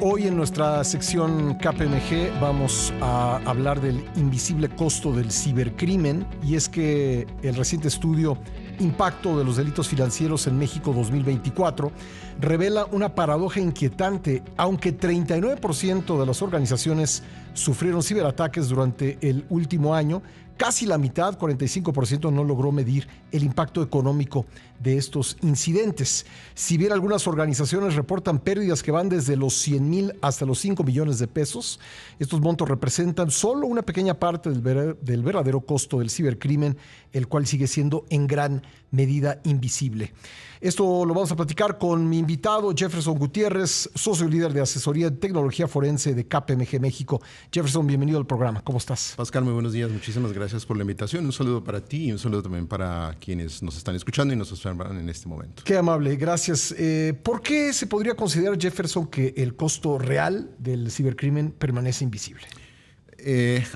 Hoy en nuestra sección KPMG vamos a hablar del invisible costo del cibercrimen, y es que el reciente estudio Impacto de los delitos financieros en México 2024 revela una paradoja inquietante. Aunque 39% de las organizaciones sufrieron ciberataques durante el último año, casi la mitad, 45%, no logró medir el impacto económico de estos incidentes. Si bien algunas organizaciones reportan pérdidas que van desde los 100,000 hasta los 5 millones de pesos, estos montos representan solo una pequeña parte del verdadero costo del cibercrimen, el cual sigue siendo en gran medida invisible. Esto lo vamos a platicar con mi invitado Jefferson Gutiérrez, socio líder de asesoría en tecnología forense de KPMG México. Jefferson, bienvenido al programa. ¿Cómo estás? Pascal, muy buenos días. Muchísimas gracias por la invitación. Un saludo para ti y un saludo también para quienes nos están escuchando y nos observan en este momento. Qué amable, gracias. ¿Por qué se podría considerar, Jefferson, que el costo real del cibercrimen permanece invisible?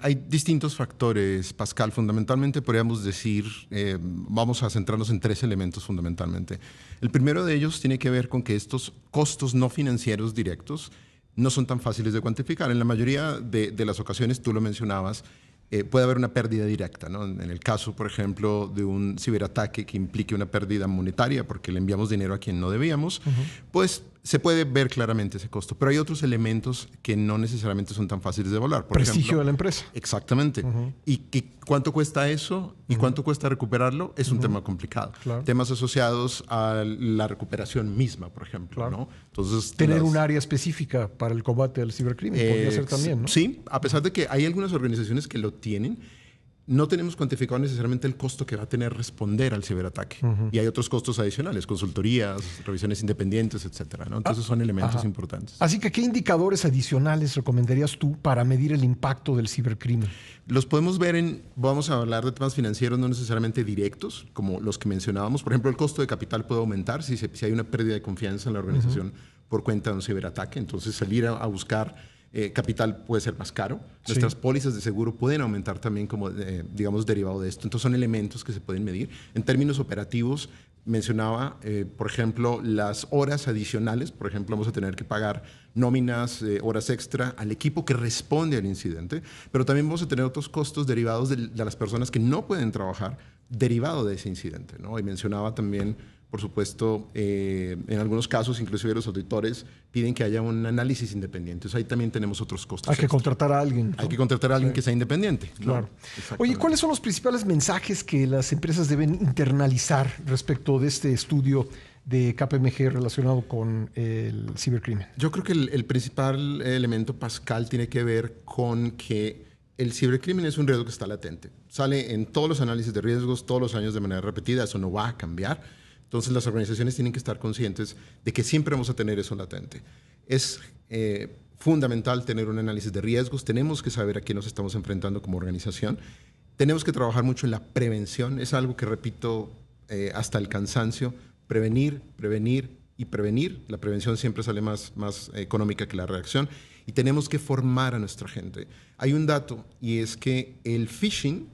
Hay distintos factores, Pascal. Fundamentalmente podríamos decir, vamos a centrarnos en 3 elementos fundamentalmente. El primero de ellos tiene que ver con que estos costos no financieros directos no son tan fáciles de cuantificar. En la mayoría de las ocasiones, tú lo mencionabas, puede haber una pérdida directa, ¿no? En el caso, por ejemplo, de un ciberataque que implique una pérdida monetaria porque le enviamos dinero a quien no debíamos, pues se puede ver claramente ese costo. Pero hay otros elementos que no necesariamente son tan fáciles de evaluar. Por Prestigio ejemplo, de la empresa. Exactamente. ¿Y cuánto cuesta eso? ¿Y cuánto cuesta recuperarlo? Es un tema complicado. Claro. Temas asociados a la recuperación misma, por ejemplo. Claro. ¿no? Entonces, tener un área específica para el combate al cibercrimen podría ser también, ¿no? Sí, a pesar de que hay algunas organizaciones que lo tienen, no tenemos cuantificado necesariamente el costo que va a tener responder al ciberataque. Y hay otros costos adicionales, consultorías, revisiones independientes, etcétera, ¿no? Entonces son elementos importantes. Así que, ¿qué indicadores adicionales recomendarías tú para medir el impacto del cibercrimen? Los podemos ver vamos a hablar de temas financieros no necesariamente directos, como los que mencionábamos. Por ejemplo, el costo de capital puede aumentar si hay una pérdida de confianza en la organización por cuenta de un ciberataque. Entonces, salir a buscar capital puede ser más caro. Nuestras pólizas de seguro pueden aumentar también como, digamos, derivado de esto. Entonces son elementos que se pueden medir. En términos operativos, mencionaba, por ejemplo, las horas adicionales. Por ejemplo, vamos a tener que pagar nóminas, horas extra al equipo que responde al incidente, pero también vamos a tener otros costos derivados de las personas que no pueden trabajar derivado de ese incidente, ¿no? Y mencionaba también, por supuesto, en algunos casos, inclusive los auditores piden que haya un análisis independiente. Entonces, ahí también tenemos otros costos. Hay que contratar a alguien, ¿no? Hay que contratar a alguien que sea independiente, ¿no? Claro. Oye, ¿cuáles son los principales mensajes que las empresas deben internalizar respecto de este estudio de KPMG relacionado con el cibercrimen? Yo creo que el principal elemento, Pascal, tiene que ver con que el cibercrimen es un riesgo que está latente. Sale en todos los análisis de riesgos, todos los años de manera repetida. Eso no va a cambiar. Entonces, las organizaciones tienen que estar conscientes de que siempre vamos a tener eso latente. Es fundamental tener un análisis de riesgos. Tenemos que saber a qué nos estamos enfrentando como organización. Tenemos que trabajar mucho en la prevención. Es algo que repito hasta el cansancio. Prevenir, prevenir y prevenir. La prevención siempre sale más económica que la reacción. Y tenemos que formar a nuestra gente. Hay un dato, y es que el phishing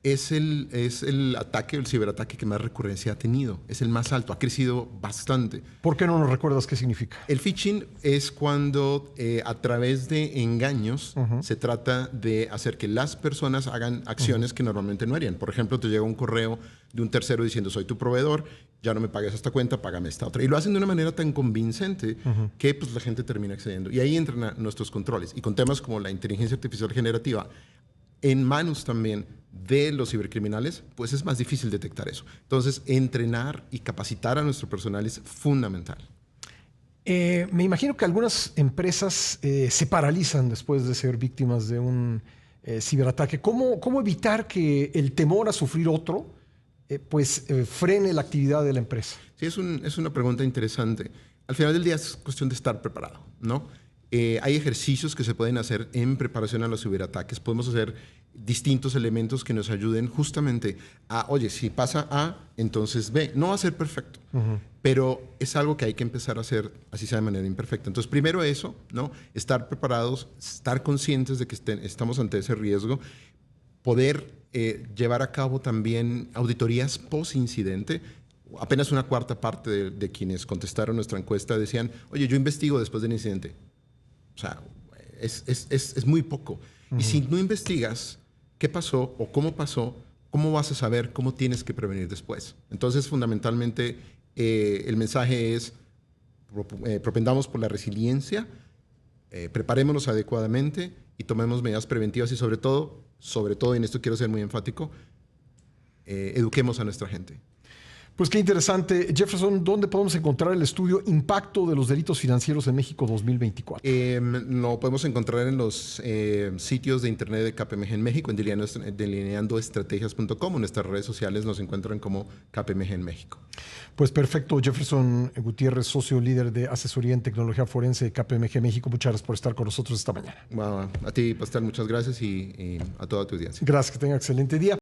es el ataque, el ciberataque que más recurrencia ha tenido. Es el más alto, ha crecido bastante. ¿Por qué no nos recuerdas qué significa? El phishing es cuando a través de engaños se trata de hacer que las personas hagan acciones que normalmente no harían. Por ejemplo, te llega un correo de un tercero diciendo: soy tu proveedor, ya no me pagas esta cuenta, págame esta otra. Y lo hacen de una manera tan convincente que pues, la gente termina accediendo. Y ahí entran nuestros controles. Y con temas como la inteligencia artificial generativa en manos también de los cibercriminales, pues es más difícil detectar eso. Entonces, entrenar y capacitar a nuestro personal es fundamental. Me imagino que algunas empresas se paralizan después de ser víctimas de un ciberataque. ¿Cómo evitar que el temor a sufrir otro frene la actividad de la empresa? Sí, es una pregunta interesante. Al final del día es cuestión de estar preparado, ¿no? Hay ejercicios que se pueden hacer en preparación a los ciberataques. Podemos hacer distintos elementos que nos ayuden justamente a, oye, si pasa A, entonces B. No va a ser perfecto, pero es algo que hay que empezar a hacer, así sea de manera imperfecta. Entonces, primero eso, ¿no? Estar preparados, estar conscientes de que estamos ante ese riesgo, poder llevar a cabo también auditorías post-incidente. Apenas una cuarta parte de quienes contestaron nuestra encuesta decían: oye, yo investigo después del incidente. O sea, es muy poco. Y si no investigas qué pasó o cómo pasó, ¿cómo vas a saber cómo tienes que prevenir después? Entonces, fundamentalmente, el mensaje es, propendamos por la resiliencia, preparémonos adecuadamente y tomemos medidas preventivas y sobre todo, y en esto quiero ser muy enfático, eduquemos a nuestra gente. Pues qué interesante. Jefferson, ¿dónde podemos encontrar el estudio Impacto de los Delitos Financieros en México 2024? Lo podemos encontrar en los sitios de internet de KPMG en México, en delineandoestrategias.com, o en nuestras redes sociales nos encuentran como KPMG en México. Pues perfecto. Jefferson Gutiérrez, socio líder de asesoría en tecnología forense de KPMG México. Muchas gracias por estar con nosotros esta mañana. Bueno, a ti, Pastel, muchas gracias y a toda tu audiencia. Gracias, que tenga excelente día.